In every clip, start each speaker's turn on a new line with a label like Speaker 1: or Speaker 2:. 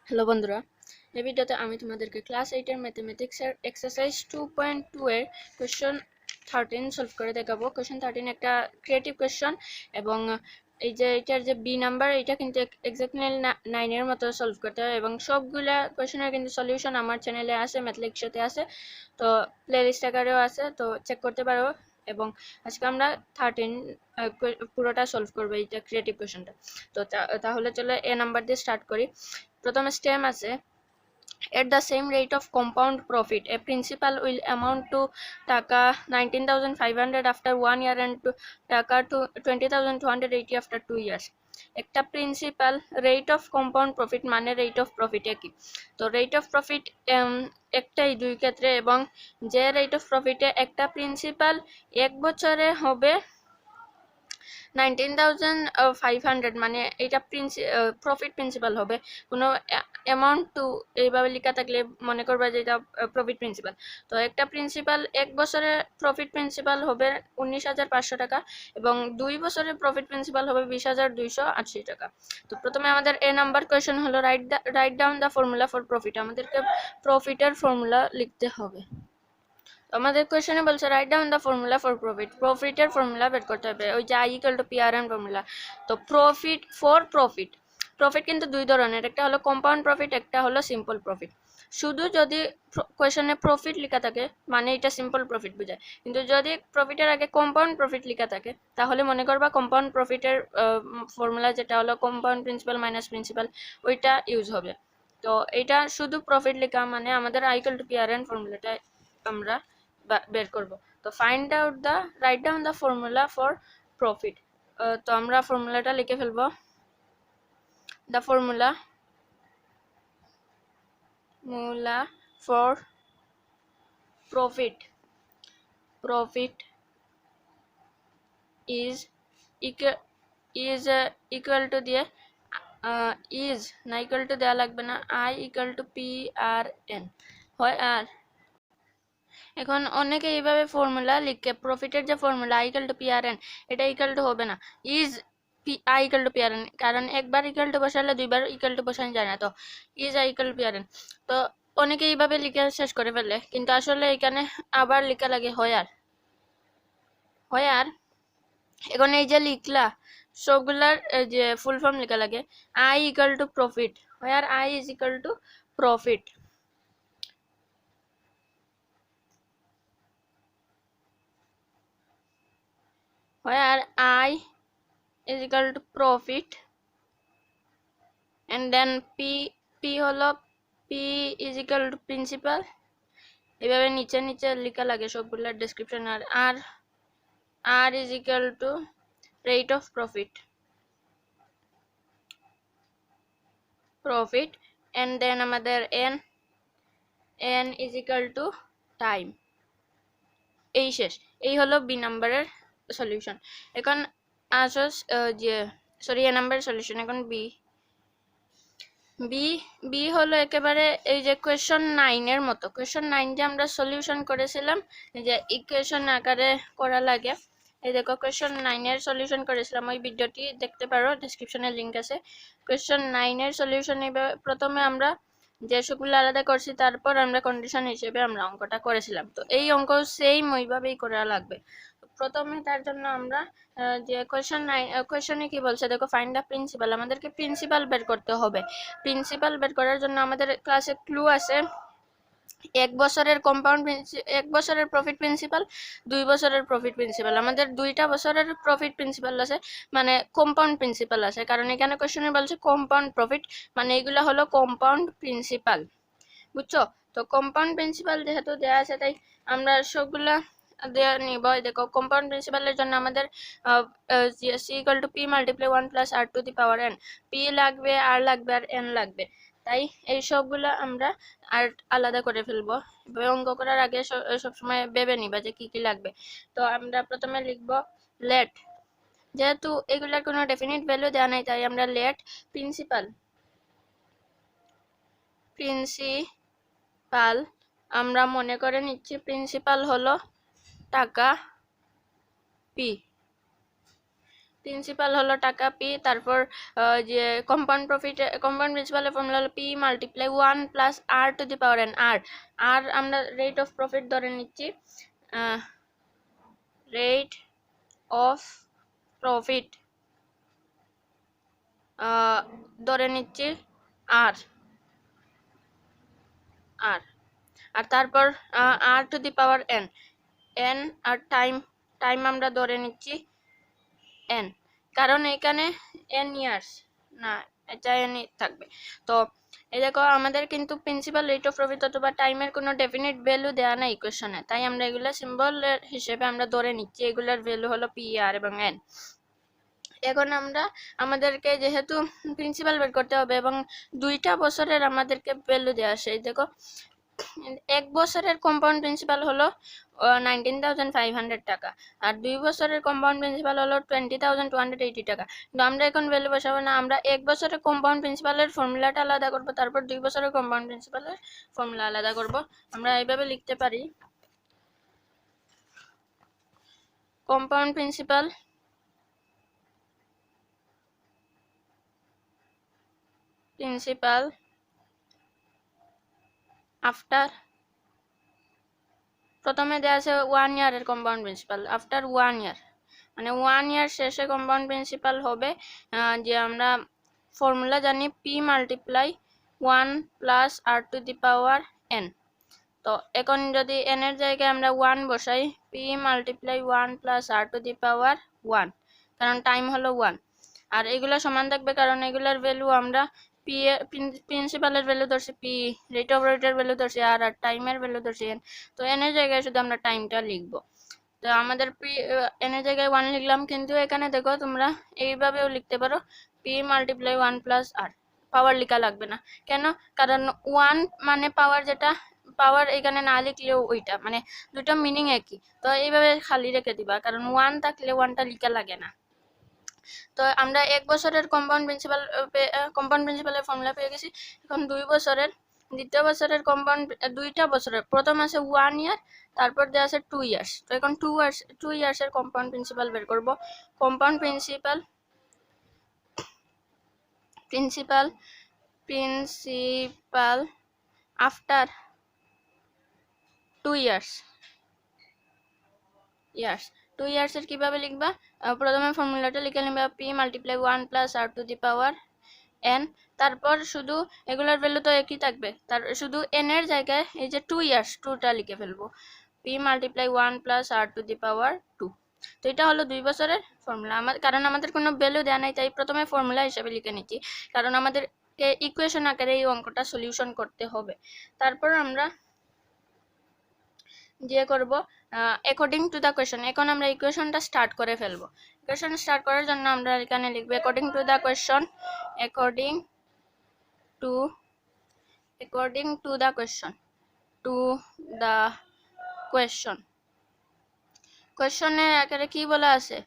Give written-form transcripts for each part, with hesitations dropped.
Speaker 1: Hello বন্ধুরা, এই ভিডিওতে আমি তোমাদেরকে ক্লাস 8 এর ম্যাথমেটিক্সের এক্সারসাইজ 2.2 এর কোশ্চেন 13 সলভ করে দেখাবো। কোশ্চেন 13 একটা ক্রিয়েটিভ কোশ্চেন এবং এই যে এটার যে বি নাম্বার এটা কিন্তু এক্স্যাক্টলি 9 এর মতো সলভ করতে হবে এবং সবগুলা কোশ্চেনের কিন্তু সলিউশন আমার চ্যানেলে আছে, ম্যাথলেক্সাতে আছে, তো প্লেলিস্ট আকারেও আছে, তো চেক করতে পারো। এবং আজকে আমরা 13 পুরোটা সলভ করবো এইটা ক্রিয়েটিভ কোশ্চেনটা। তো তাহলে চলো এ নাম্বার দিয়ে স্টার্ট করি। প্রথম স্টেপ আছে, at the same rate of compound profit a principal will amount to টাকা 19,500 after 1 year and to টাকা 20,280 after 2 years। একটা principal rate of compound profit মানে রেট অফ প্রফিট একই, তো রেট অফ প্রফিট একটাই দুই ক্ষেত্রে, এবং যে রেট অফ প্রফিটে একটা প্রিন্সিপাল এক বছরে হবে 19,500, মানে এটা প্রফিট প্রিন্সিপাল হবে। কোনো অ্যামাউন্ট টু এইভাবে লেখা থাকলে মনে করবা যে এটা প্রফিট প্রিন্সিপাল। তো একটা প্রিন্সিপাল এক বছরে প্রফিট প্রিন্সিপাল হবে 19,500 টাকা এবং 2 বছরের প্রফিট প্রিন্সিপাল হবে 20,280 টাকা। তো প্রথমে আমাদের এ নাম্বার কোয়েশ্চেন হলো write down the formula for profit. আমাদেরকে প্রফিটের ফর্মুলা লিখতে হবে। আমাদের কোশ্চেনে বলছে write down the formula for profit. প্রফিটের ফর্মুলা বের করতে হবে, ওই যে I equal to P R N formula. তো প্রফিট প্রফিট কিন্তু দুই ধরনের, একটা হলো কম্পাউন্ড প্রফিট, একটা হলো সিম্পল প্রফিট। শুধু যদি কোয়েশ্চনে প্রফিট লেখা থাকে মানে এটা সিম্পল প্রফিট বোঝায়, কিন্তু যদি প্রফিটের আগে কম্পাউন্ড প্রফিট লেখা থাকে তাহলে মনে করবা কম্পাউন্ড প্রফিটের ফর্মুলা যেটা হলো কম্পাউন্ড প্রিন্সিপাল মাইনাস প্রিন্সিপাল, ওইটা ইউজ হবে। তো এটা শুধু প্রফিট লেখা মানে আমাদের I equal to P R N ফর্মুলাটা আমরা বের করব। তো find out the right down the formula for profit. তো আমরা ফর্মুলাটা লিখে ফেলবো। The formula for profit is equal to দিয়ে ইজ না, ইকুয়াল টু দেওয়া লাগবে না, I equal to P R N হয়। আর এখন অনেকে এইভাবে ফর্মুলা লিখে প্রফিটের যে formula I equal to P R N, এটা ইকুয়াল টু হবে না, is I equal to P R N, কারণ একবার ইকুয়াল টু বসালে দুইবার ইকুয়াল টু বসানো যায় না। তো is I equal to P R N, তো অনেকে এইভাবে লিখে শেষ করে ফেলে, কিন্তু আসলে এখানে আবার লেখা লাগে হয় আর এখন এই যে লিখলা সবগুলার যে ফুল ফর্ম লেখা লাগে, আই ইকুয়াল টু প্রফিট, হয় আর I is equal to profit, where I is equal to profit and then P হলো P is equal to principal। এভাবে নিচে নিচে লেখা লাগে সবগুলোর ডেসক্রিপশন। আর R is equal to rate of profit and then আমাদের N is equal to time। এই শেষ, এই হলো বি নাম্বারের সলিউশন। এখন আসো যে সরি এ নাম্বারের সলিউশন। এখন বি হলো একেবারে এই যে কোয়েশ্চন 9 এর মতো। কোয়েশ্চন 9 যে আমরা সলিউশন করেছিলাম, এই যে ইকুয়েশন আকারে করা লাগে, এই দেখো কোয়েশ্চন 9 এর সলিউশন করেছিলাম, ওই ভিডিওটি দেখতে পারো, ডেসক্রিপশনে লিংক আছে। কোয়েশ্চন 9 এর সলিউশন প্রথমে আমরা যে সবগুলো আলাদা করছি, তারপর আমরা কন্ডিশন হিসেবে আমরা অঙ্কটা করেছিলাম। তো এই অঙ্ক সেম ওইভাবেই করা লাগবে। প্রথমে তার জন্য আমরা যে কোয়েশ্চনে কি বলছে দেখো, ফাইন্ড দ্য প্রিন্সিপাল। আমাদেরকে প্রিন্সিপাল বের করতে হবে। প্রিন্সিপাল বের করার জন্য আমাদের ক্লাসে ক্লু আছে, এক বছরের প্রফিট প্রিন্সিপাল, 2 বছরের প্রফিট প্রিন্সিপাল। আমাদের 2টা বছরের প্রফিট প্রিন্সিপাল আছে, মানে কম্পাউন্ড প্রিন্সিপাল আছে, কারণ এখানে কোশ্চেনে বলছে কম্পাউন্ড প্রফিট, মানে এগুলো হলো কম্পাউন্ড প্রিন্সিপাল, বুঝছো? তো কম্পাউন্ড প্রিন্সিপাল যেহেতু দেওয়া আছে, তাই আমরা সবগুলা দেওয়া নিব। দেখো কম্পাউন্ড প্রিন্সিপালের জন্য আমাদের C equal to P multiply 1 plus R to the power N. P লাগবে, আর লাগবে, আর এন লাগবে, তাই এই সবগুলো আমরা আর আলাদা করে ফেলবো। অঙ্ক করার আগে সবসময় ভেবে নিবা যে কি কি লাগবে। তো আমরা প্রথমে লিখব লেট, যেহেতু এগুলার কোনো ডেফিনিট ভ্যালু দেওয়া নাই, তাই আমরা লেট প্রিন্সিপাল আমরা মনে করে নিচ্ছি প্রিন্সিপাল হলো টাকা পি। প্রিন্সিপাল হলো টাকা পি, তারপর যে কম্পাউন্ড প্রফিট কম্পাউন্ড প্রিন্সিপালের ফর্মুলা হলো P multiply 1 plus R to the power N. আর আমরা রেট অফ প্রফিট ধরে নিচ্ছি, রেট অফ প্রফিট ধরে নিচ্ছি আর আর আর তারপর R to the power N N R time আমরা ধরে নিচ্ছি এন, কারণ এখানে এন ইয়ার্স না, এটা এনই থাকবে। তো এই দেখো আমাদের কিন্তু প্রিন্সিপাল রেট অফ প্রফিট অথবা টাইমের কোনো ডেফিনিট ভ্যালু দেওয়া নাই ইকুয়েশনে, তাই আমরা এগুলো সিম্বলের হিসেবে আমরা ধরে নিচ্ছি। এগুলোর ভ্যালু হলো পি আর এবং এন। এখন আমাদেরকে যেহেতু প্রিন্সিপাল বের করতে হবে এবং 2টা বছরের আমাদেরকে ভ্যালু দেওয়া আছে, এই দেখো 1 বছরের কম্পাউন্ড প্রিন্সিপাল হলো 19,500 টাকা, আর 2 বছরের কম্পাউন্ড প্রিন্সিপাল হলো 20,280 টাকা। কিন্তু আমরা এখন ভ্যালু বসাবো না, আমরা 1 বছরের কম্পাউন্ড প্রিন্সিপালের ফর্মুলাটা আলাদা করব, তারপর 2 বছরের কম্পাউন্ড প্রিন্সিপালের ফর্মুলা আলাদা করব। আমরা এইভাবে লিখতে পারি, কম্পাউন্ড প্রিন্সিপাল আফটার, প্রথমে দেওয়া আছে 1 ইয়ারের কম্পাউন্ড প্রিন্সিপাল, আফটার 1 ইয়ার মানে 1 ইয়ার শেষে কম্পাউন্ড প্রিন্সিপাল হবে যে আমরা ফর্মুলা জানি P multiply 1 plus R to the power N. তো এখন যদি এন এর জায়গায় আমরা 1 বসাই, P multiply 1 plus R to the power 1, কারণ টাইম হলো 1, আর এগুলো সমান থাকবে কারণ এগুলোর ভ্যালু আমরা পি প্রিন্সিপালের ভ্যালু ধরছি পি, রেট অফ রেটের ভ্যালু ধরছি আর টাইমের ভ্যালু ধরছি এন। তো এন এর জায়গায় শুধু আমরা টাইমটা লিখবো। তো আমাদের এন এর জায়গায় 1 লিখলাম, কিন্তু এখানে দেখো তোমরা এইভাবেও লিখতে পারো, পি মাল্টিপ্লাই 1 প্লাস আর, পাওয়ার লেখা লাগবে না। কেন? কারণ 1 মানে পাওয়ার, যেটা পাওয়ার এখানে না লিখলেও ওইটা মানে দুটো মিনিং একই। তো এইভাবে খালি রেখে দিবা, কারণ 1 থাকলে 1টা লেখা লাগে না। তো আমরা 1 বছরের কম্পাউন্ড প্রিন্সিপালের ফর্মুলা পেয়ে গেছি। এখন 2 বছরের, দ্বিতীয় বছরের কম্পাউন্ড, 2টা বছরের, প্রথম আছে 1 ইয়ার, তারপর দেওয়া আছে 2 ইয়ার্স। তো এখন 2 ইয়ার্সের কম্পাউন্ড প্রিন্সিপাল বের করব। কম্পাউন্ড প্রিন্সিপাল আফটার 2 ইয়ার্স 2 ইয়ার্সের কিভাবে লিখবা? প্রথমে ফর্মুলাটা লিখে নিবা, P multiply 1 plus R to the power N, তারপর শুধু এগুলোর ভ্যালু তো একই থাকবে, তার শুধু এন এর জায়গায় এই যে 2 ইয়ার্স 2টা লিখে ফেলবো, P multiply 1 plus R to the power 2। তো এটা হলো 2 বছরের ফর্মুলা। কারণ আমাদের কোনো ভ্যালু দেওয়া নাই, তাই প্রথমে ফর্মুলা হিসেবে লিখে নিচ্ছি, কারণ আমাদেরকে ইকুয়েশন আকারে এই অঙ্কটা সলিউশন করতে হবে। তারপর আমরা যে করব অ্যাকর্ডিং টু দ্য কোয়েশ্চন। এখন আমরা ইকুয়েশনটা স্টার্ট করে ফেলবো। ইকুয়েশন স্টার্ট করার জন্য আমরা এখানে লিখব according to the question, according to the question. কোয়েশ্চনের আকারে কি বলা আছে,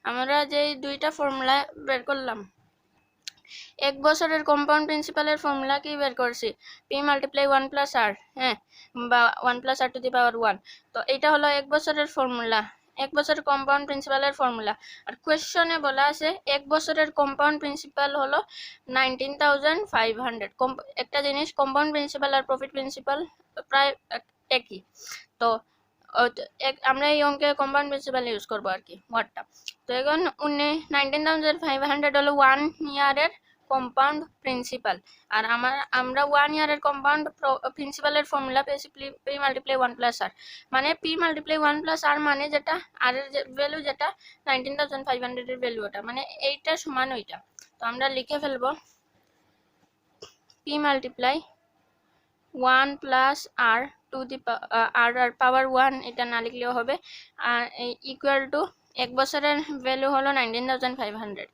Speaker 1: আমরা যে 2টা ফর্মুলা বের করলাম, 1 বছরের কম্পাউন্ড প্রিন্সিপালের ফর্মুলা কি বের করছি, পি মাল্টিপ্লাই 1 প্লাস আর, হ্যাঁ, বা 1 plus R to the power 1। তো এটা হলো 1 বছরের ফর্মুলা, 1 বছরের কম্পাউন্ড প্রিন্সিপালের ফর্মুলা। আর কোয়েশ্চনে বলা আছে 1 বছরের কম্পাউন্ড প্রিন্সিপাল হলো 19,500। একটা জিনিস, কম্পাউন্ড প্রিন্সিপাল আর প্রফিট প্রিন্সিপাল প্রায় একই। তো আমরা এই অঙ্কে কম্পাউন্ড প্রিন্সিপাল ইউজ করবো আর কি ওয়ার্ডটা। তো এখন 19,500 হলো 1 ইয়ারের কম্পাউন্ড প্রিন্সিপাল, আর আমরা 1 ইয়ারের কম্পাউন্ড প্রিন্সিপালের ফর্মুলা পেয়েছি পি মাল্টিপ্লাই 1 প্লাস আর, মানে পি মাল্টিপ্লাই 1 প্লাস আর মানে যেটা আর এর ভ্যালু যেটা 19,500 এর ভ্যালু ওটা, মানে এইটা সমান ওইটা। তো আমরা লিখে ফেলবো P multiply 1 plus R to the R power 1, এটা না লিখলেও হবে, আর ইকুয়াল টু 1 বছরের ভ্যালু হলো 19,500।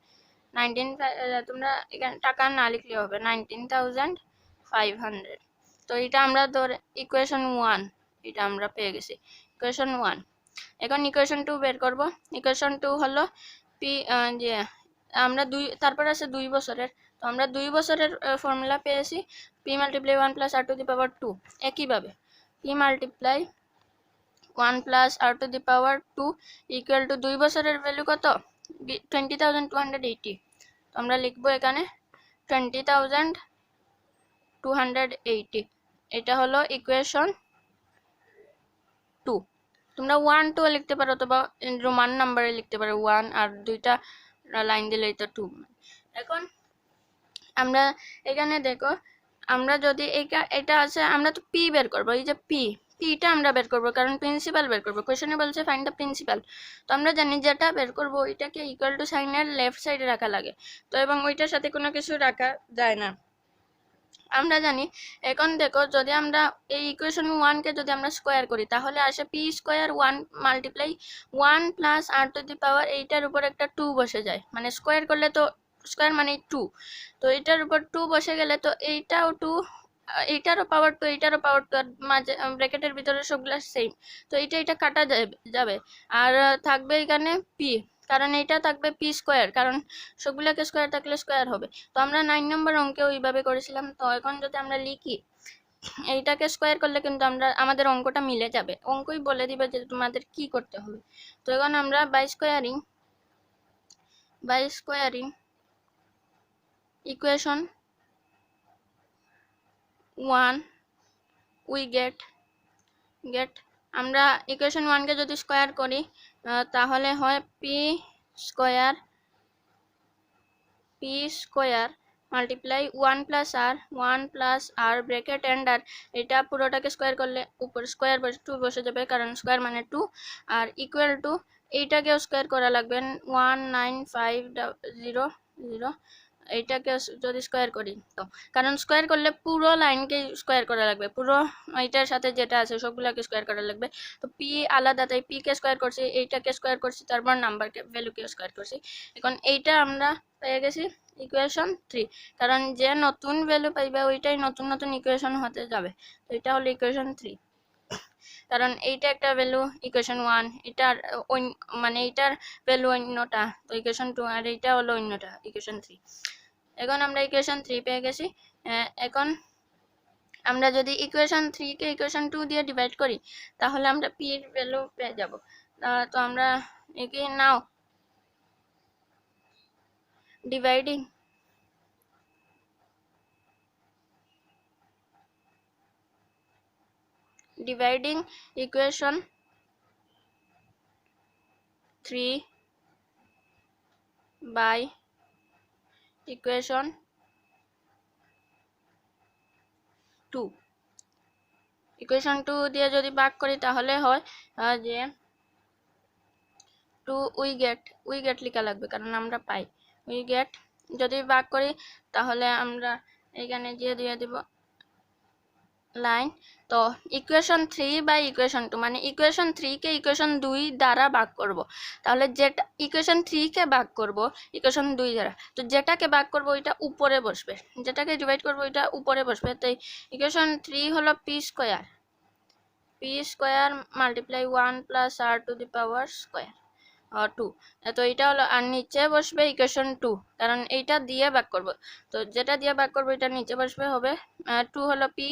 Speaker 1: তোমরা এখানে টাকা না লিখলেও হবে, 19,500। তো এটা আমরা ধরে ইকুয়েশন 1 এটা আমরা পেয়ে গেছি, ইকুয়েশন 1। এখন ইকুয়েশন 2 বের করব। ইকুয়েশন 2 হলো পি, যে আমরা তারপর আছে 2 বছরের, তো আমরা 2 বছরের ফর্মুলা পেয়েছি P multiply 1 plus R to the power 2। একইভাবে P multiply 1 plus R to the power 2 equal to 2 বছরের ভ্যালু কত, 20,280, তো আমরা লিখবো এখানে 20,280, এটা হলো ইকুয়েশন 2। তোমরা 1 2 লিখতে পারো অথবা রোমান নাম্বারে লিখতে পারো 1 আর দুইটা লাইন দিলে এটা 2। এখন আমরা এখানে দেখো, আমরা যদি এটা আছে, আমরা তো পি বের করবো, এই যে পিটা আমরা বের করবো কারণ প্রিন্সিপাল বের করবো, কোশ্চেনে বলছে ফাইন্ড দ্য প্রিন্সিপাল। তো আমরা জানি যেটা বের করবো ওইটাকে ইকুয়াল টু সাইনের লেফট সাইডে রাখা লাগে, তো এবং ওইটার সাথে কোনো কিছু রাখা যায় না আমরা জানি। এখন দেখো, যদি আমরা এই ইকুয়েশন 1 কে যদি আমরা স্কোয়ার করি তাহলে আসে P square 1 multiply 1 plus R to the power এইটার উপর একটা 2 বসে যায়, মানে স্কোয়ার করলে তো স্কোয়ার মানে 2, তো এটার উপর 2 বসে গেলে তো এইটাও 2, এইটারও পাওয়ার 2, এইটারও পাওয়ার 2, আর মাঝে ব্র্যাকেটের ভিতরে সবগুলা সেম, তো এটা কাটা যাবে আর থাকবে এখানে পি, কারণ এইটা থাকবে পি স্কোয়ার, কারণ সবগুলোকে স্কোয়ার থাকলে স্কোয়ার হবে। তো আমরা 9 নম্বর অঙ্কে ওইভাবে করেছিলাম। তো এখন যদি আমরা লিখি এইটাকে স্কোয়ার করলে কিন্তু আমাদের অঙ্কটা মিলে যাবে, অঙ্কই বলে দিবে যে তোমাদের কি করতে হবে। তো এখন আমরা by squaring equation 1 we get আমরা ইকুয়েশন 1 কে যদি স্কোয়ার করি তাহলে হয় P square multiply 1 plus R bracket end R, এটা পুরোটাকে স্কোয়ার করলে উপর স্কোয়ার 2 বসে যাবে কারণ স্কোয়ার মানে 2, আর ইকুয়াল টু এইটাকেও স্কোয়ার করা লাগবে 19500, এইটাকে যদি স্কোয়ার করি তো, কারণ স্কোয়ার করলে পুরো লাইনকে স্কোয়ার করা লাগবে, পুরো এইটার সাথে যেটা আছে সবগুলোকে স্কোয়ার করা লাগবে। তো পি আলাদা, তাই পি কে স্কোয়ার করছি, এইটাকে স্কোয়ার করছি, তারপর নাম্বারকে ভ্যালুকে স্কোয়ার করছি। এখন এইটা আমরা পেয়ে গেছি ইকুয়েশন 3, কারণ যে নতুন ভ্যালু পাইবে ওইটাই নতুন ইকুয়েশন হতে যাবে। তো এটা হলো ইকুয়েশন 3, কারণ এইটা একটা ভ্যালু ইকুয়েশন 1, এটার মানে এইটার ভ্যালু অন্যটা, তো ইকুয়েশন 2, আর এইটা হলো অন্যটা ইকুয়েশন 3। এখন আমরা ইকুয়েশন 3 পেয়ে গেছি। এখন আমরা যদি ইকুয়েশন 3 কে ইকুয়েশন 2 দিয়ে ডিভাইড করি তাহলে আমরা পি এর ভ্যালু পেয়ে যাব। তো আমরা একে নাও dividing equation 3 by equation 2, equation 2 দিয়ে যদি ভাগ করি তাহলে হয় যে 2 উই গেট লেখা লাগবে কারণ আমরা পাই উই গেট, যদি ভাগ করি তাহলে আমরা এখানে দিয়ে দিব লাইন। তো ইকুয়েশন 3 বাই ইকুয়েশন 2, মানে ইকুয়েশন 3 কে ইকুয়েশন 2 দ্বারা ভাগ করব, তাহলে যেটা ইকুয়েশন 3 কে ভাগ করব ইকুয়েশন 2 দ্বারা, তো যেটাকে ভাগ করব ওইটা উপরে বসবে, যেটাকে ডিভাইড করব ওইটা উপরে বসবে। তাই ইকুয়েশন 3 হলো P square multiply 1 plus R to the power square 2, তো এটা হলো, আর নিচে বসবে ইকুয়েশন 2 কারণ এইটা দিয়ে ভাগ করব, তো যেটা দিয়ে ভাগ করব এটা নিচে বসবে, হবে 2 হলো P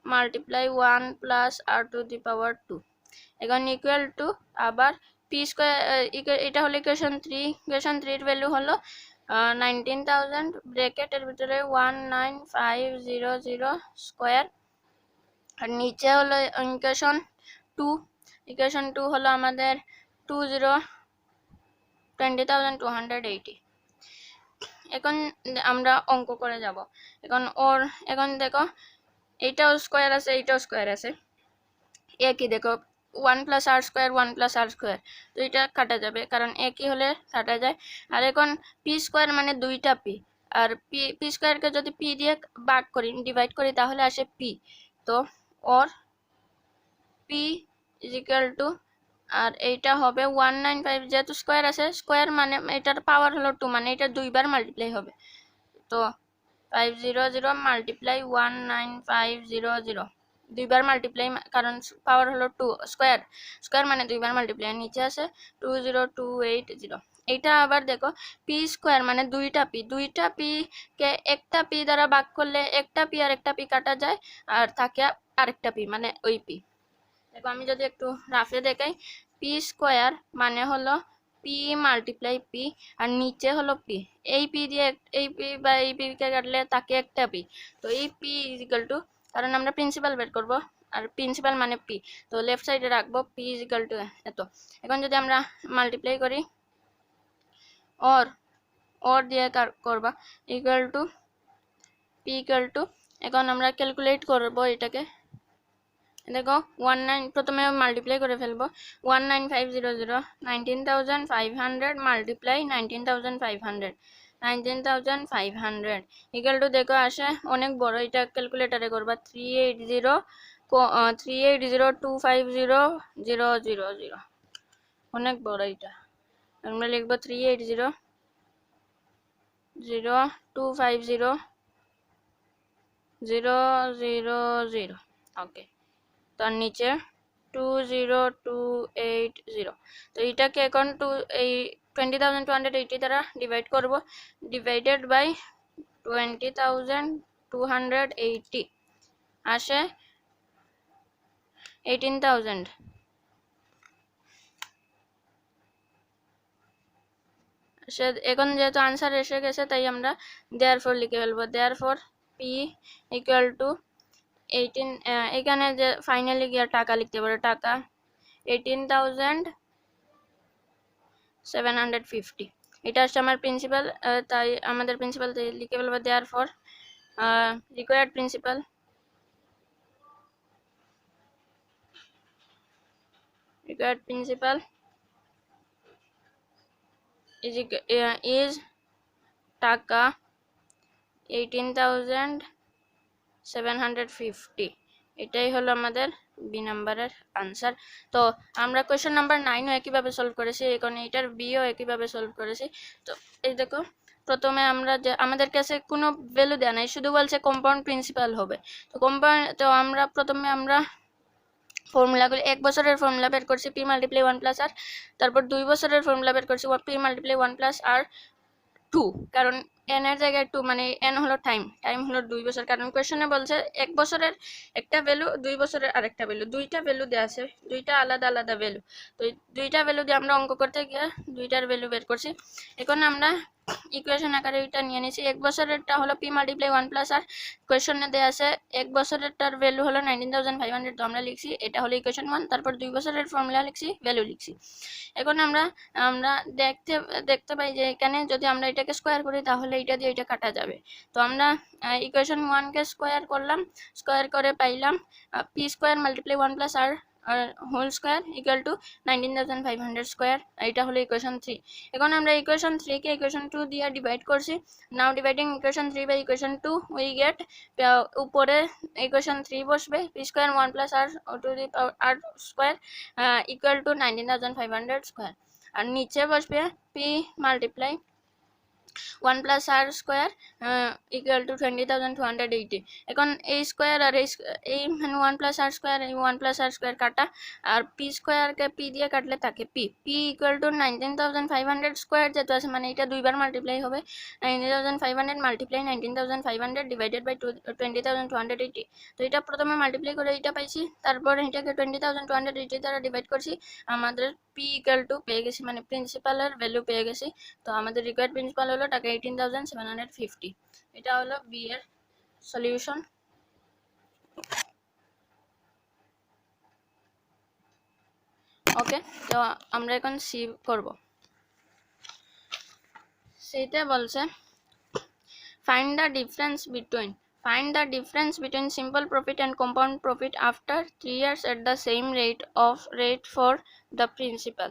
Speaker 1: multiply 1 plus R to the power 2, এখন ইকুয়াল টু আবার পি স্কোয়ার, এটা হলো ইকুয়েশন 3 এর ভ্যালু হলো 19,000, ব্র্যাকেটের ভিতরে 19500 স্কোয়ার, আর নিচে হলো ইকুয়েশন 2 হলো আমাদের 20,280। এখন আমরা অঙ্ক করে যাব। এখন দেখো এইটাও স্কোয়ার আছে, এইটাও স্কোয়ার আছে, একই দেখো 1 প্লাস আর স্কোয়ার, তো এটা কাটা যাবে কারণ একই হলে কাটা যায়। আর এখন পি স্কোয়ার মানে দুইটা পি, আর পি স্কোয়ারকে যদি পি দিয়ে ভাগ করি ডিভাইড করি তাহলে আসে পি, তো ওর পি ইজ ইকুয়াল টু, আর এইটা হবে 195, যেহেতু স্কোয়ার আছে স্কোয়ার মানে এটার পাওয়ার হলো 2, মানে এটা দুইবার মাল্টিপ্লাই হবে, তো 500 মাল্টিপ্লাই 19500 দুইবার মাল্টিপ্লাই, কারণ পাওয়ার হলো 2, স্কোয়ার মানে দুইবার মাল্টিপ্লাই, নিচে আছে 20280। এইটা আবার দেখো পি স্কোয়ার মানে দুইটা পি কে একটা পি দ্বারা ভাগ করলে একটা পি আর একটা পি কাটা যায় আর থাকে আরেকটা পি, মানে ওই পি। দেখো আমি যদি একটু রাফে দেখাই, পি স্কোয়ার মানে হলো পি মাল্টিপ্লাই পি আর নিচে হলো পি, এই পি দিয়ে এই পি বা এই পিকে কাটলে তাকে একটা পি, তো এই পি ইজ ইকাল টু, কারণ আমরা প্রিন্সিপাল বের করব আর প্রিন্সিপাল মানে পি, তো লেফট সাইডে রাখবো পি ইজ ইকাল টু এত। এখন যদি আমরা মাল্টিপ্লাই করি অর দিয়ে করবা equal to P equal two, এখন আমরা ক্যালকুলেট করব এটাকে, দেখো 19 প্রথমে মাল্টিপ্লাই করে ফেলবো 19500 19,500 মাল্টিপ্লাই 19,500 19,500 ইকুয়াল টু, দেখো আসে অনেক বড়, এটা ক্যালকুলেটরে করবা 380,250,000 অনেক বড়, এটা আমরা লিখবো 380,250,000 ওকে, তার নিচে 20280, তো এটাকে এখন এই 20,280 দ্বারা ডিভাইড করব, ডিভাইডেড বাই 20,280 আসে 18,000। এখন যেহেতু আনসার এসে গেছে তাই আমরা দেয়ারফর লিখে ফেলবো, দেয়ারফর পি ইকুয়াল টু 18, এখানে যে ফাইনালি গিয়ে টাকা লিখতে পারো, টাকা 18,750, এটা আসছে আমার প্রিন্সিপাল, তাই আমাদের প্রিন্সিপাল লিখে ফেলবো দেয়ারফর রিকোয়ার্ড প্রিন্সিপাল is টাকা 18,750, এটাই হলো আমাদের বি নাম্বারের আনসার। তো আমরা কোয়েশ্চেন নাম্বার 9ও একইভাবে সলভ করেছি, এখন এটার বিও একইভাবে সলভ করেছি। তো এই দেখো প্রথমে আমরা যে আমাদের কাছে কোনো ভ্যালু দেয়া নাই, শুধু বলছে কম্পাউন্ড প্রিন্সিপাল হবে, তো আমরা প্রথমে আমরা ফর্মুলাগুলো 1 বছরের ফর্মুলা বের করছি পি মাল্টিপ্লাই 1 প্লাস আর, তারপর 2 বছরের ফর্মুলা বের করছি পি মাল্টিপ্লাই 1 প্লাস আর 2, কারণ এন এর জায়গায় 2 মানে এন হলো টাইম হলো 2 বছর, কারণ কোয়েশ্চনে বলছে 1 বছরের একটা ভ্যালু 2 বছরের আরেকটা ভ্যালু, দুইটা ভ্যালু দেওয়া আছে, দুইটা আলাদা আলাদা ভ্যালু, তো দুইটা ভ্যালু দিয়ে আমরা অঙ্ক করতে গিয়ে দুইটার ভ্যালু বের করছি। এখন আমরা ইকুয়েশন আকারে এটা নিয়ে নিয়েছি, 1 বছরেরটা হলো পি মাল্টিপ্লাই 1 প্লাস আর, কোয়েশ্চনে দেওয়া আছে 1 বছরেরটার ভ্যালু হলো 19,500, তো আমরা লিখছি এটা হলো ইকুয়েশন 1, তারপর 2 বছরের ফর্মুলা লিখছি, ভ্যালু লিখছি। এখন আমরা দেখতে পাই যে এখানে যদি আমরা এটাকে স্কোয়ার করি তাহলে এটা দিয়ে এটা কাটা যাবে, তো আমরা ইকুয়েশন 1 কে স্কোয়ার করলাম, স্কোয়ার করে পাইলাম P square multiply 1 plus R whole square equal to 19,500 square, এটা হলো ইকুয়েশন 3। এখন আমরা ইকুয়েশন 3 কে ইকুয়েশন 2 দিয়ে ডিভাইড করছি, now dividing equation 3 by equation 2 we get, উপরে ইকুয়েশন 3 বসবে P square 1 plus R to the power R square equal to 19,500 square, আর নিচে বসবে P multiply 1 plus R square equal to 20,280। এখন এই স্কোয়ার আর এই মানে 1 প্লাস আর স্কোয়ার, এই 1 প্লাস আর স্কোয়ার কাটা, আর পি স্কোয়ারকে পি দিয়ে কাটলে থাকে পি ইকুয়াল টু 19,500 স্কোয়ার যেহেতু আছে মানে এটা দুইবার মাল্টিপ্লাই হবে, 19,500 মাল্টিপ্লাই 19,500 ডিভাইডেড বাই 20,280, তো এটা প্রথমে মাল্টিপ্লাই করে এটা পাইছি, তারপর এটাকে 20,280 দ্বারা ডিভাইড করছি, আমাদের পি ইকুয়াল টু পেয়ে গেছি, মানে প্রিন্সিপালের ভ্যালু পেয়ে গেছি, তো আমাদের রিকোয়ার্ড প্রিন্সিপাল হলো টাকা 18,750, এটা হলো বি এর সলিউশন। ওকে, তো আমরা এখন সি করব, সেটা বলছে find the difference between simple profit and compound profit after 3 years at the same rate for the principal।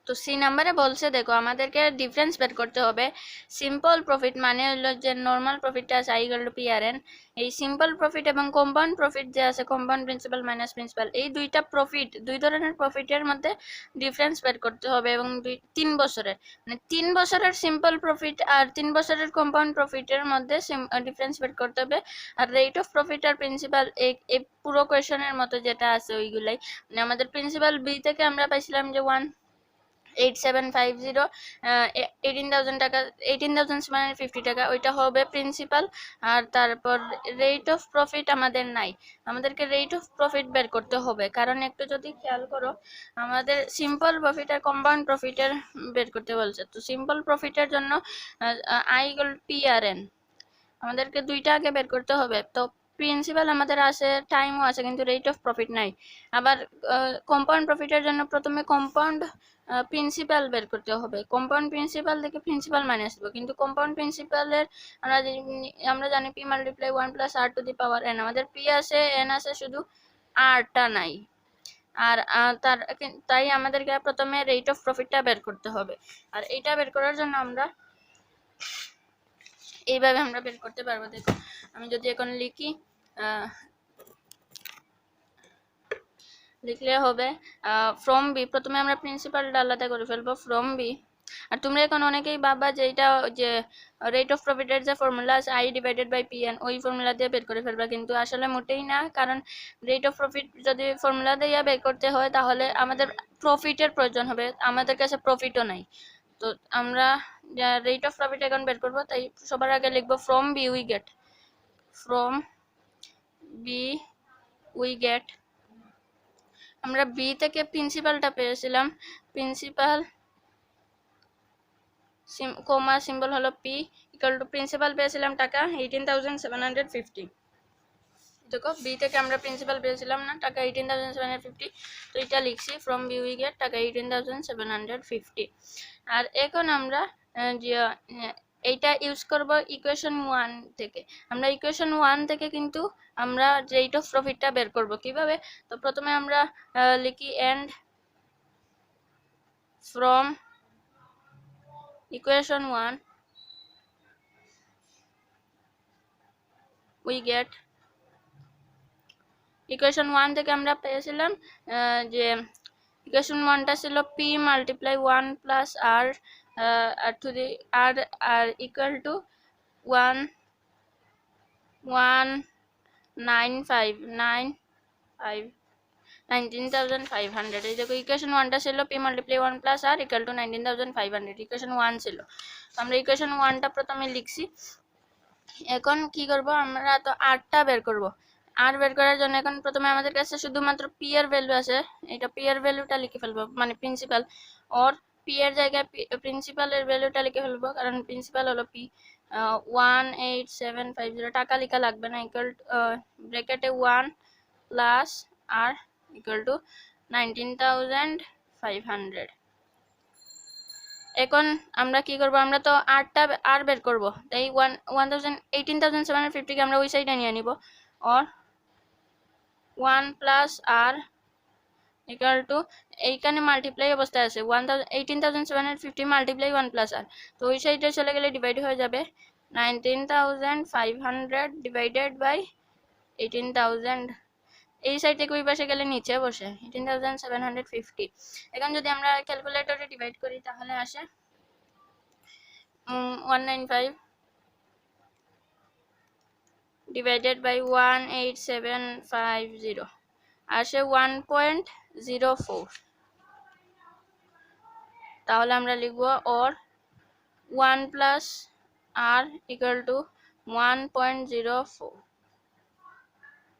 Speaker 1: তো সি নাম্বারে বলছে দেখো আমাদেরকে ডিফারেন্স বের করতে হবে, সিম্পল প্রফিট মানে হলো যে নর্মাল প্রফিটটা আছে I equal to P R N, এই সিম্পল প্রফিট এবং কম্পাউন্ড প্রফিট যে আছে কম্পাউন্ড প্রিন্সিপাল মাইনাস প্রিন্সিপাল, এই দুইটা প্রফিট দুই ধরনের প্রফিটের মধ্যে ডিফারেন্স বের করতে হবে, এবং 3 বছরের মানে 3 বছরের সিম্পল প্রফিট আর 3 বছরের কম্পাউন্ড প্রফিটের মধ্যে ডিফারেন্স বের করতে হবে, আর রেট অফ প্রফিট আর প্রিন্সিপাল এই পুরো কোয়েশনের মতো যেটা আছে ওইগুলাই, মানে আমাদের প্রিন্সিপাল বি থেকে আমরা পাইছিলাম যে 1, 8750 18,000 টাকা 18,750 টাকা, ওইটা হবে প্রিন্সিপাল। আর তারপর রেট অফ প্রফিট আমাদের নাই, আমাদেরকে রেট অফ প্রফিট বের করতে হবে। কারণ একটু যদি খেয়াল করো, আমাদের সিম্পল প্রফিট আর কম্পাউন্ড প্রফিটের বের করতে বলছে। তো সিম্পল প্রফিটের জন্য I equal P R N, আমাদেরকে দুইটা আগে বের করতে হবে। তো প্রিন্সিপাল আমাদের আছে, টাইমও আছে, কিন্তু রেট অফ প্রফিট নাই। আবার কম্পাউন্ড প্রফিটের জন্য প্রথমে কম্পাউন্ড প্রিন্সিপাল বের করতে হবে। কম্পাউন্ড প্রিন্সিপাল থেকে প্রিন্সিপাল মাইনাস দেবো, কিন্তু কম্পাউন্ড প্রিন্সিপালের আমরা জানি P multiply 1 plus R to the power N. আমাদের পি আছে, এন আছে, শুধু আরটা নাই। আর তাই আমাদেরকে প্রথমে রেট অফ প্রফিটটা বের করতে হবে। আর এইটা বের করার জন্য আমরা এইভাবে আমরা বের করতে পারবো। দেখো আমি যদি এখন লিখি, লিখলে হবে ফ্রম বি, প্রথমে আমরা প্রিন্সিপালটা আলাদা করে ফেলবো, ফ্রম বি। আর তোমরা এখন অনেকেই ভাববা যে এটা যে রেট অফ প্রফিটের যে ফর্মুলা আছে I divided by P N, ওই ফর্মুলা দিয়ে বের করে ফেলবা, কিন্তু আসলে মোটেই না। কারণ রেট অফ প্রফিট যদি ফর্মুলা দিয়ে বের করতে হয় তাহলে আমাদের প্রফিটের প্রয়োজন হবে, আমাদের কাছে প্রফিটও নাই। তো আমরা রেট অফ প্রফিট এখন বের করবো, তাই সবার আগে লিখবো from B we get, from B we get, আমরা বি থেকে প্রিন্সিপালটা পেয়েছিলাম, প্রিন্সিপাল কমা সিম্বল হলো পি ইকুয়াল টু প্রিন্সিপাল পেয়েছিলাম টাকা 18,750। দেখো বি থেকে আমরা প্রিন্সিপাল পেয়েছিলাম না টাকা 18,750, তো এটা লিখছি ফ্রম বি উই গেট টাকা 18,750। আর এখন আমরা যে এইটা ইউজ করব ইকুয়েশন 1 থেকে। আমরা ইকুয়েশন 1 থেকে কিন্তু আমরা রেট অফ প্রফিটটা বের করব কিভাবে। তো প্রথমে আমরা লিখি and from equation 1 we get, equation 1 থেকে আমরা পেয়েছিলাম যে ইকুয়েশন 1টা ছিল P multiply 1 plus R to the R equal to 19,500। এই দেখো ইকুয়েশন 1টা ছিল P multiply 1 plus R equal to 19,500, equation 1 ছিল। তো আমরা ইকুয়েশন 1টা প্রথমে লিখছি। এখন কি করব, আমরা তো আরটা বের করব। আর বের করার জন্য এখন প্রথমে আমাদের কাছে শুধুমাত্র পি এর ভ্যালু আছে, এটা পি এর ভ্যালুটা লিখে ফেলবো, মানে প্রিন্সিপাল, ওর পি এর জায়গায় প্রিন্সিপালের ভ্যালুটা লিখে ফেলবো, কারণ প্রিন্সিপাল হলো পি 18,750, টাকা লেখা লাগবে না, ইকুয়াল ব্র্যাকেটে 1 প্লাস আর ইকুয়াল টু 19,500। এখন আমরা কি করব, আমরা তো আর বের করব, তাই 18,750 কে আমরা ওই সাইডে নিয়ে নিব, और 1 প্লাস আর ইকুয়াল টু এইখানে মাল্টিপ্লাই অবস্থায় আছে 18,750 মাল্টিপ্লাই 1 প্লাস আর, তো ওই সাইডে চলে গেলে ডিভাইড হয়ে যাবে 19,500 ডিভাইডেড বাই 18,000। এই সাইড থেকে ওই পাশে গেলে নিচে বসে 18,750। এখন যদি আমরা ক্যালকুলেটরে ডিভাইড করি তাহলে আসে 195 ডিভাইডেড বাই 18,750 আসে 1.04। তাহলে আমরা লিখব or 1 plus R equal to 1.04।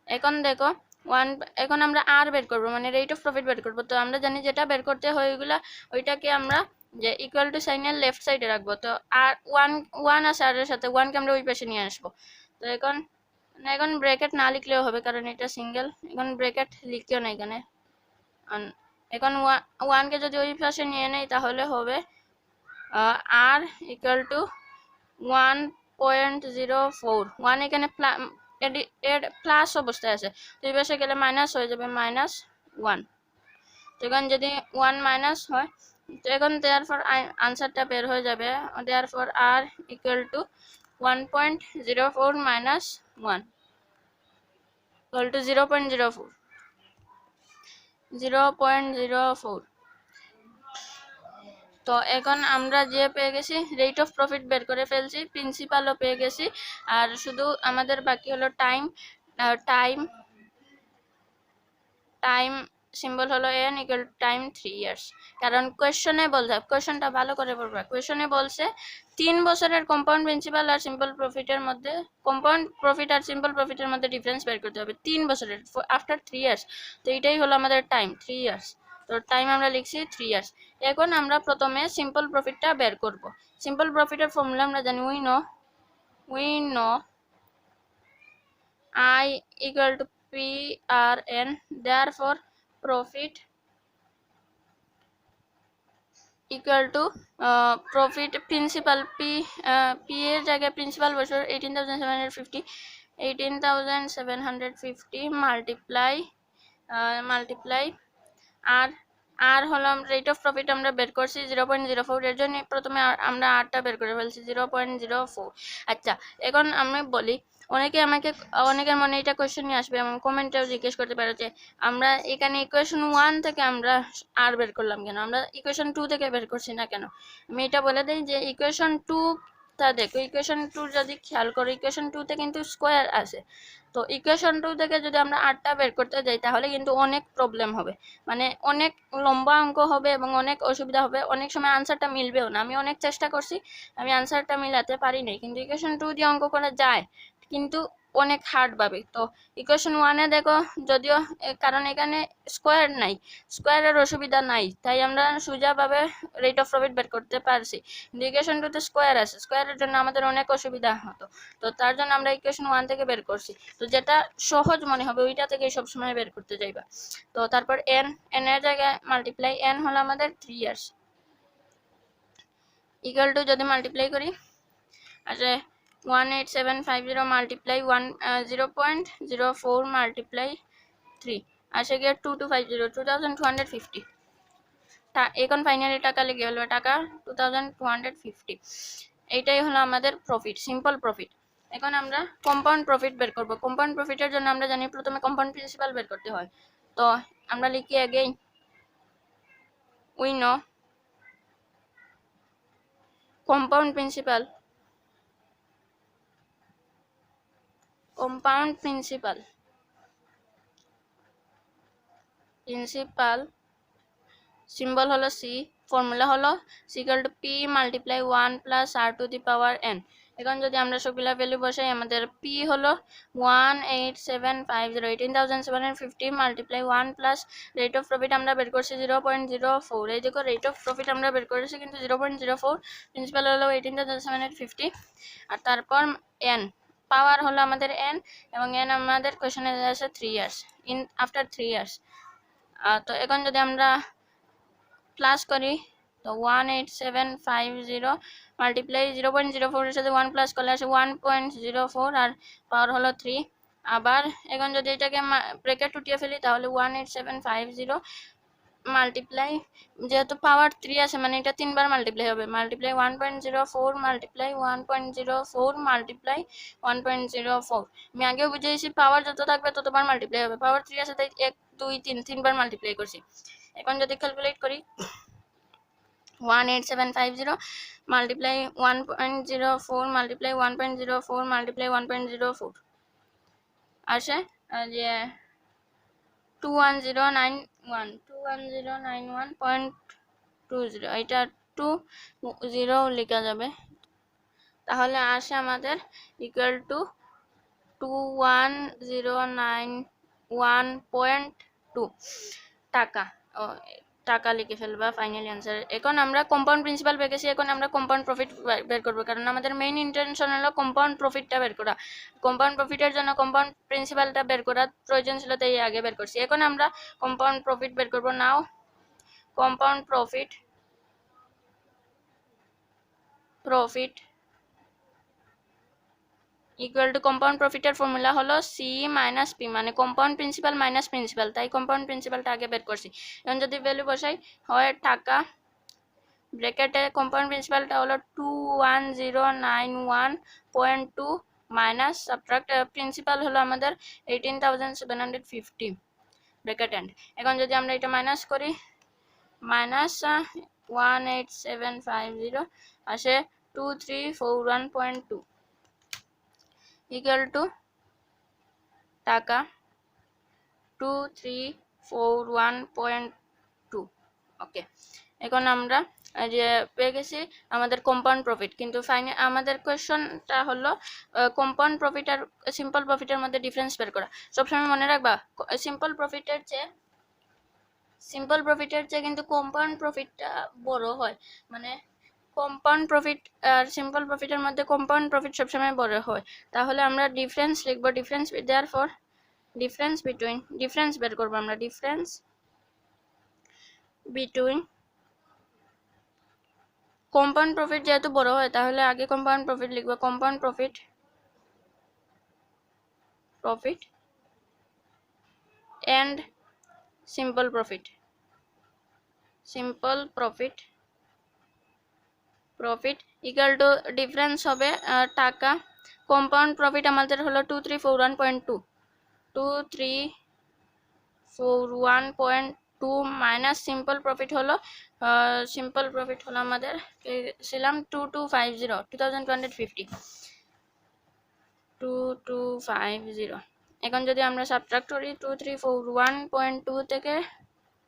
Speaker 1: এখন দেখো এখন আমরা আর বের করব, মানে রেট অফ প্রফিট বের করব। তো আমরা জানি যেটা বের করতে হয় ওইটাকে আমরা যে ইকুয়াল টু সাইনের লেফট সাইডে রাখবো। তো আর 1 আছে আর এর সাথে 1 কে আমরা ওই পাশে নিয়ে আসবো। তো এখন ব্র্যাকেট না লিখলেও হবে, কারণ এটা সিঙ্গেল, এখন ব্র্যাকেট লিখিও না এখানে। এখন 1 কে যদি ওই পাশে নিয়ে নেই তাহলে হবে আর ইকুয়াল টু 1.04। 1 এখানে প্লাস অবস্থায় আছে, তো এই পাশে গেলে মাইনাস হয়ে যাবে -1। তো এখন যদি 1 মাইনাস হয়, তো এখন দেয়ারফর আনসারটা বের হয়ে যাবে, therefore R equal to 1.04 minus 1 equal to 0.04। তো এখন আমরা যে পেয়ে গেছি রেট অফ প্রফিট বের করে ফেলছি, প্রিন্সিপালও পেয়ে গেছি, আর শুধু আমাদের বাকি হলো টাইম সিম্বল হলো n ইকুয়াল টাইম 3 ইয়ার্স। কারণ কোয়েশ্চনে বলছে, কোয়েশ্চনটা ভালো করে পড়বা, কোয়েশ্চনে বলছে 3 বছরের কম্পাউন্ড প্রিন্সিপাল আর সিম্পল প্রফিটের মধ্যে, কম্পাউন্ড প্রফিট আর সিম্পল প্রফিটের মধ্যে ডিফারেন্স বের করতে হবে 3 বছরের, আফটার 3 ইয়ার্স। তো এটাই হলো আমাদের টাইম 3 ইয়ার্স। তো টাইম আমরা লিখছি 3 ইয়ার্স। এখন আমরা প্রথমে সিম্পল প্রফিটটা বের করব। সিম্পল প্রফিটের ফর্মুলা আমরা জানি, we know I equal to PRN, therefore profit equal to profit principal P এর জায়গায় প্রিন্সিপাল বছর 18,750, 18,750 মাল্টিপ্লাই আর আর হলো রেট অফ প্রফিট আমরা বের করছি 0.04, এর জন্য প্রথমে আমরা আরটা বের করে ফেলছি 0.04। আচ্ছা, এখন আমি বলি, অনেকের মনে এটা কোয়েশ্চেন নিয়ে আসবে এবং কমেন্টেও জিজ্ঞেস করতে পারে যে আমরা এখানে ইকুয়েশন 1 থেকে আমরা আর বের করলাম কেন, আমরা ইকুয়েশন 2 থেকে বের করছি না কেন। আমি এটা বলে দিই যে ইকুয়েশন 2 তা দেখো, ইকুয়েশন 2 যদি খেয়াল করো, ইকুয়েশন 2 তে কিন্তু স্কোয়ার আছে। তো ইকুয়েশন 2 থেকে যদি আমরা আরটা বের করতে যাই তাহলে কিন্তু অনেক প্রবলেম হবে, মানে অনেক লম্বা অঙ্ক হবে এবং অনেক অসুবিধা হবে, অনেক সময় আনসারটা মিলবেও না। আমি অনেক চেষ্টা করছি, আমি আনসারটা মিলাতে পারি নাই, কিন্তু ইকুয়েশন 2 দিয়ে অঙ্ক করা যায় কিন্তু অনেক হার্ড ভাবে। তো ইকুয়েশন 1 এ দেখো, যদিও কারণ এখানে স্কোয়ার নাই, স্কোয়ারের অসুবিধা নাই, তাই আমরা সোজাভাবে রেট অফ প্রফিট বের করতে পারছি। কিন্তু ইকুয়েশন 2 তে স্কোয়ার আছে, স্কোয়ারের জন্য আমাদের অনেক অসুবিধা হতো। তো তার জন্য আমরা ইকুয়েশন 1 থেকে বের করছি। তো যেটা সহজ মনে হবে ওইটা থেকে সবসময় বের করতে যাইবা। তো তারপর n এর জায়গায় মাল্টিপ্লাই, n হলো আমাদের 3 ইয়ার্স, ইকুয়াল টু যদি মাল্টিপ্লাই করি আচ্ছা 18750 মাল্টিপ্লাই 0.04 মাল্টিপ্লাই 3 আসে গিয়ে 2250, 2250। এখন ফাইনালি টাকা লিখে ফেলবে, টাকা 2250। এইটাই হলো আমাদের প্রফিট, সিম্পল প্রফিট। এখন আমরা কম্পাউন্ড প্রফিট বের করব। কম্পাউন্ড প্রফিটের জন্য আমরা জানি প্রথমে কম্পাউন্ড প্রিন্সিপাল বের করতে হয়। তো আমরা লিখি again we know compound principal symbol হলো সি, ফর্মুলা হলো C equal to P multiply 1 plus R to the power N. এখন যদি আমরা সবগুলা ভ্যালু বসাই, আমাদের পি হলো 18750, 18,750 multiply 1 plus rate of profit আমরা বের করছি 0.04। এই দেখো রেট অফ প্রফিট আমরা বের করেছি কিন্তু 0.04, প্রিন্সিপাল হলো 18,750 আর তারপর এন, পাওয়ার হলো আমাদের এন এবং এন আমাদের কোয়েশ্চনে আছে 3 ইয়ার্স, ইন আফটার 3 ইয়ার্স। তো এখন যদি আমরা প্লাস করি তো 18750 মাল্টিপ্লাই 0.04 এর সাথে 1 প্লাস করলে আসে 1.04 আর পাওয়ার হলো 3। আবার এখন যদি এটাকে ব্র্যাকেট উঠিয়ে ফেলি তাহলে 18750 মাল্টিপ্লাই, যেহেতু পাওয়ার 3 আছে মানে এটা 3 বার মাল্টিপ্লাই হবে, মাল্টিপ্লাই 1.04 মাল্টিপ্লাই 1.04 মাল্টিপ্লাই 1.04। আমি আগেও বুঝিয়েছি পাওয়ার যত থাকবে ততবার মাল্টিপ্লাই হবে, পাওয়ার 3 আছে তাই 1 2 3 3বার মাল্টিপ্লাই করছি। এখন যদি ক্যালকুলেট করি 18750 মাল্টিপ্লাই 1.04 মাল্টিপ্লাই 1.04 মাল্টিপ্লাই 1.04 আসে যে 21091.20, এটা 20 লেখা যাবে, তাহলে আসে আমাদের ইকুয়াল টু 2109.2 টাকা। টাকা লিখে ফেলবা ফাইনালি আনসার। এখন আমরা কম্পাউন্ড প্রিন্সিপাল পেয়ে গেছি, এখন আমরা কম্পাউন্ড প্রফিট বের করবো, কারণ আমাদের মেইন ইন্টেনশন হলো কম্পাউন্ড প্রফিটটা বের করা। কম্পাউন্ড প্রফিটের জন্য কম্পাউন্ড প্রিন্সিপালটা বের করার প্রয়োজন ছিল, তাই আগে বের করছি। এখন আমরা কম্পাউন্ড প্রফিট বের করবো। Now compound profit equal to compound প্রফিটের ফর্মুলা হলো সি মাইনাস পি, মানে কম্পাউন্ড প্রিন্সিপাল মাইনাস প্রিন্সিপাল, তাই কম্পাউন্ড প্রিন্সিপালটা আগে বের করছি। এখন যদি ভ্যালু বসাই হয় টাকা ব্র্যাকেটে কম্পাউন্ড প্রিন্সিপালটা হলো 21091.2 মাইনাস সাবট্রাক্ট প্রিন্সিপাল হলো আমাদের 18,750 ব্র্যাকেট এন্ড। এখন যদি আমরা এটা মাইনাস করি মাইনাস 18750 আসে 2341.2 ইকুয়াল টু টাকা 2341.2 41.2। ওকে, এখন আমরা যে পেয়ে গেছি আমাদের কম্পাউন্ড প্রফিট, কিন্তু ফাইনাল আমাদের কোয়েশ্চনটা হলো কম্পাউন্ড প্রফিট আর সিম্পল প্রফিটের মধ্যে ডিফারেন্স বের করা। সবসময় মনে রাখবা সিম্পল প্রফিটের চেয়ে কিন্তু কম্পাউন্ড প্রফিটটা বড় হয়, মানে কম্পাউন্ড প্রফিট আর সিম্পল প্রফিটের মধ্যে কম্পাউন্ড প্রফিট সবসময় বড় হয়। তাহলে আমরা ডিফারেন্স লিখবো, ডিফারেন্স বের করবো আমরা, ডিফারেন্স বিটুইন কম্পাউন্ড প্রফিট যেহেতু বড় হয় তাহলে আগে কম্পাউন্ড প্রফিট লিখবো, compound profit and simple profit equal to difference হবে টাকা। কম্পাউন্ড প্রফিট আমাদের হলো 2341.2 মাইনাস সিম্পল প্রফিট হলো আমাদের ছিলাম 2250। এখন যদি আমরা সাবট্রাক্ট করি 2341.2 থেকে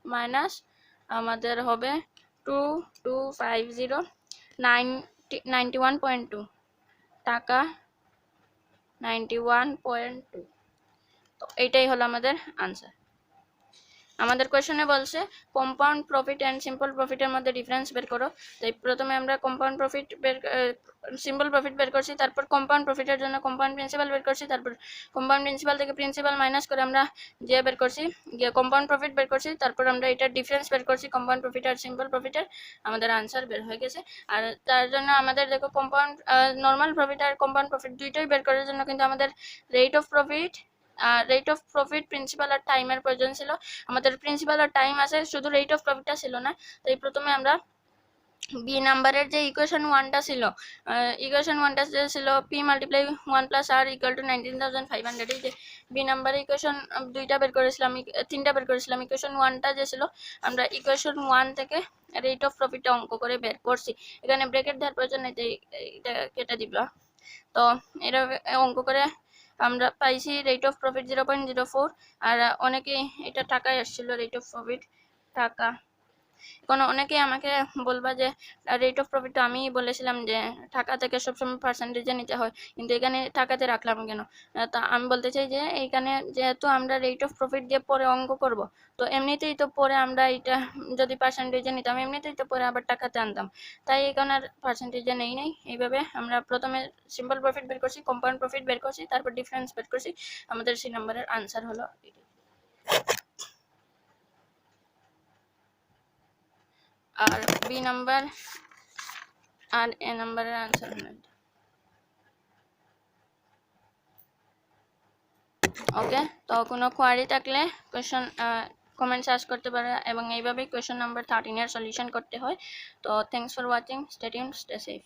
Speaker 1: মাইনাস আমাদের হবে 2250 91.2 টাকা 91.2। তো এইটাই হলো আমাদের আনসার। আমাদের কোয়েশ্চনে বলছে কম্পাউন্ড প্রফিট এন্ড সিম্পল প্রফিটের মধ্যে ডিফারেন্স বের করো। তাই প্রথমে আমরা সিম্পল প্রফিট বের করছি, তারপর কম্পাউন্ড প্রফিটের জন্য কম্পাউন্ড প্রিন্সিপাল বের করছি, তারপর কম্পাউন্ড প্রিন্সিপাল থেকে প্রিন্সিপাল মাইনাস করে আমরা যে বের করছি কম্পাউন্ড প্রফিট বের করছি, তারপর আমরা এটার ডিফারেন্স বের করছি কম্পাউন্ড প্রফিট আর সিম্পল প্রফিটের, আমাদের আনসার বের হয়ে গেছে। আর তার জন্য আমাদের দেখো কম্পাউন্ড নর্মাল প্রফিট আর কম্পাউন্ড প্রফিট দুইটাই বের করার জন্য কিন্তু আমাদের রেট অফ প্রফিট প্রিন্সিপাল আর টাইমের প্রয়োজন ছিল। আমাদের প্রিন্সিপাল আর টাইম আছে, শুধু রেট অফ প্রফিটটা ছিল না। তাই প্রথমে আমরা বি নাম্বারের যে ইকুয়েশন ওয়ানটা ছিল P multiply 1 plus R equal to 19,500, এই যে বি নাম্বারে ইকুয়েশন তিনটা বের করেছিলাম। ইকুয়েশন ওয়ানটা যে ছিল আমরা ইকুয়েশন ওয়ান থেকে রেট অফ প্রফিটটা অঙ্ক করে বের করছি। এখানে ব্র্যাকেট দেওয়ার প্রয়োজন নেই, এটা কেটে দিবা। তো এটা অঙ্ক করে আমরা পাইছি রেট অফ প্রফিট 0.04, আর অনেকেই এটা টাকায় আসছিল রেট অফ প্রফিট টাকা। এখন অনেকেই আমাকে বলবা যে রেট অফ প্রফিটটা আমি বলেছিলাম যে টাকা থেকে সবসময় পার্সেন্টেজে নিতে হয়, কিন্তু এখানে টাকাতে রাখলাম কেন? তা আমি বলতে চাই যে এইখানে যেহেতু আমরা রেট অফ প্রফিট দিয়ে পরে অঙ্ক করব, তো এমনিতেই তো পরে আমরা এটা যদি পার্সেন্টেজে নিতাম এমনিতেই তো পরে আবার টাকাতে আনতাম, তাই এখানে আর পার্সেন্টেজে নেই। এইভাবে আমরা প্রথমে সিম্পল প্রফিট বের করছি, কম্পাউন্ড প্রফিট বের করছি, তারপর ডিফারেন্স বের করছি। আমাদের সি নাম্বারের আনসার হলো আর বি নাম্বার আর এ নাম্বারের আনসার হলো। ওকে, তো কোনো কোয়ারি থাকলে কোয়েশ্চন কমেন্টস আস্ক করতে পারে, এবং এইভাবেই কোয়েশ্চন নাম্বার 13 এর সলিউশন করতে হয়। তো thanks for watching, stay tuned, stay safe.